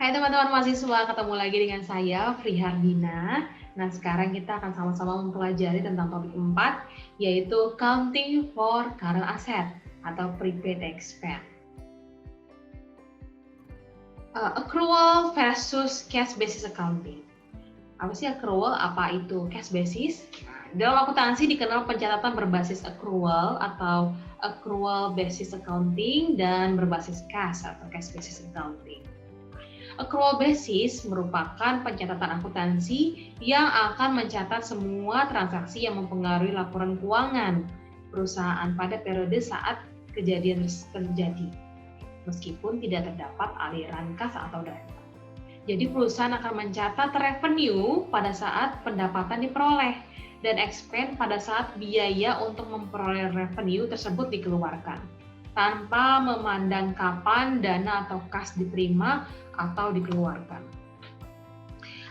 Hai teman-teman mahasiswa, ketemu lagi dengan saya Frihardina. Nah, sekarang kita akan sama-sama mempelajari tentang topik 4, yaitu Counting for Current Asset atau Prepaid Expense. Accrual versus cash basis accounting. Apa sih accrual? Apa itu cash basis? Dalam akuntansi dikenal pencatatan berbasis accrual atau accrual basis accounting dan berbasis cash atau cash basis accounting. Accrual basis merupakan pencatatan akuntansi yang akan mencatat semua transaksi yang mempengaruhi laporan keuangan perusahaan pada periode saat kejadian terjadi, meskipun tidak terdapat aliran kas atau dana. Jadi perusahaan akan mencatat revenue pada saat pendapatan diperoleh dan expense pada saat biaya untuk memperoleh revenue tersebut dikeluarkan, tanpa memandang kapan dana atau kas diterima atau dikeluarkan.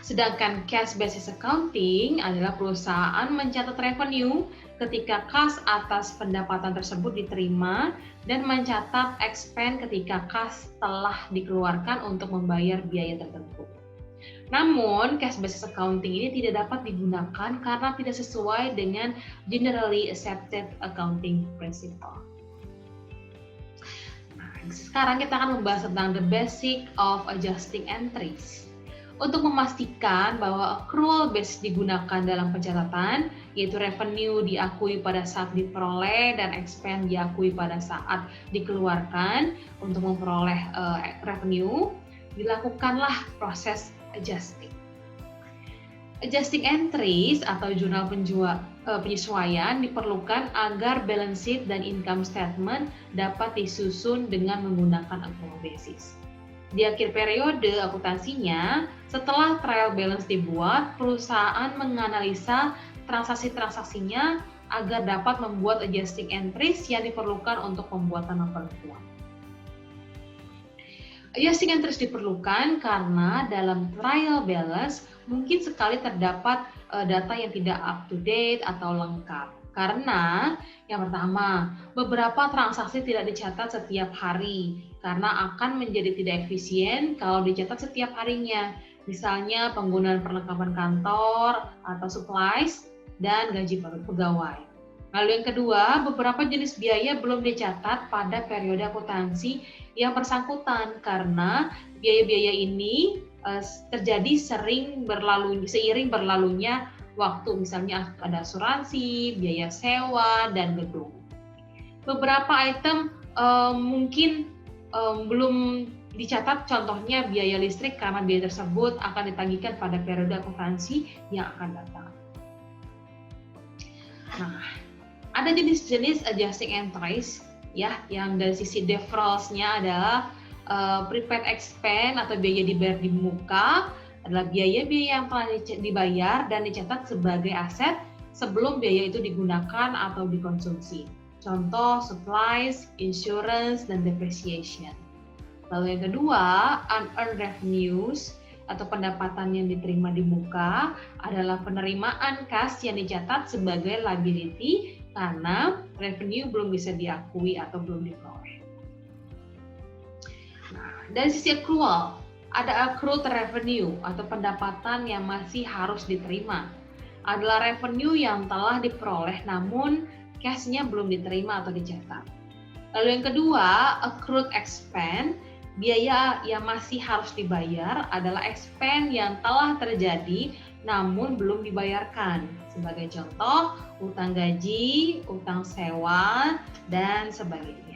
Sedangkan cash basis accounting adalah perusahaan mencatat revenue ketika kas atas pendapatan tersebut diterima dan mencatat expense ketika kas telah dikeluarkan untuk membayar biaya tertentu. Namun, cash basis accounting ini tidak dapat digunakan karena tidak sesuai dengan generally accepted accounting principle. Sekarang kita akan membahas tentang the basic of adjusting entries. Untuk memastikan bahwa accrual basis digunakan dalam pencatatan, yaitu revenue diakui pada saat diperoleh dan expense diakui pada saat dikeluarkan untuk memperoleh revenue, dilakukanlah proses adjusting. Adjusting entries atau jurnal penyesuaian diperlukan agar balance sheet dan income statement dapat disusun dengan menggunakan accrual basis. Di akhir periode akuntansinya, setelah trial balance dibuat, perusahaan menganalisa transaksi-transaksinya agar dapat membuat adjusting entries yang diperlukan untuk pembuatan laporan keuangan. Adjusting entries diperlukan karena dalam trial balance mungkin sekali terdapat data yang tidak up to date atau lengkap. Karena yang pertama, beberapa transaksi tidak dicatat setiap hari karena akan menjadi tidak efisien kalau dicatat setiap harinya. Misalnya penggunaan perlengkapan kantor atau supplies dan gaji pegawai. Lalu yang kedua, beberapa jenis biaya belum dicatat pada periode akuntansi yang bersangkutan karena biaya-biaya ini terjadi seiring berlalunya waktu, misalnya ada asuransi, biaya sewa, dan gedung. Beberapa item mungkin belum dicatat, contohnya biaya listrik karena biaya tersebut akan ditagihkan pada periode akuntansi yang akan datang. Nah, ada jenis-jenis adjusting entries ya, yang dari sisi deferrals-nya adalah prepaid expense atau biaya dibayar di muka adalah biaya-biaya yang telah dibayar dan dicatat sebagai aset sebelum biaya itu digunakan atau dikonsumsi. Contoh supplies, insurance, dan depreciation. Lalu yang kedua, unearned revenues atau pendapatan yang diterima di muka adalah penerimaan kas yang dicatat sebagai liability karena revenue belum bisa diakui atau belum diperoleh. Nah, dari sisi accrual, ada accrued revenue atau pendapatan yang masih harus diterima. Adalah revenue yang telah diperoleh namun cash-nya belum diterima atau dicatat. Lalu yang kedua, accrued expense, biaya yang masih harus dibayar adalah expense yang telah terjadi namun belum dibayarkan. Sebagai contoh, utang gaji, utang sewa, dan sebagainya.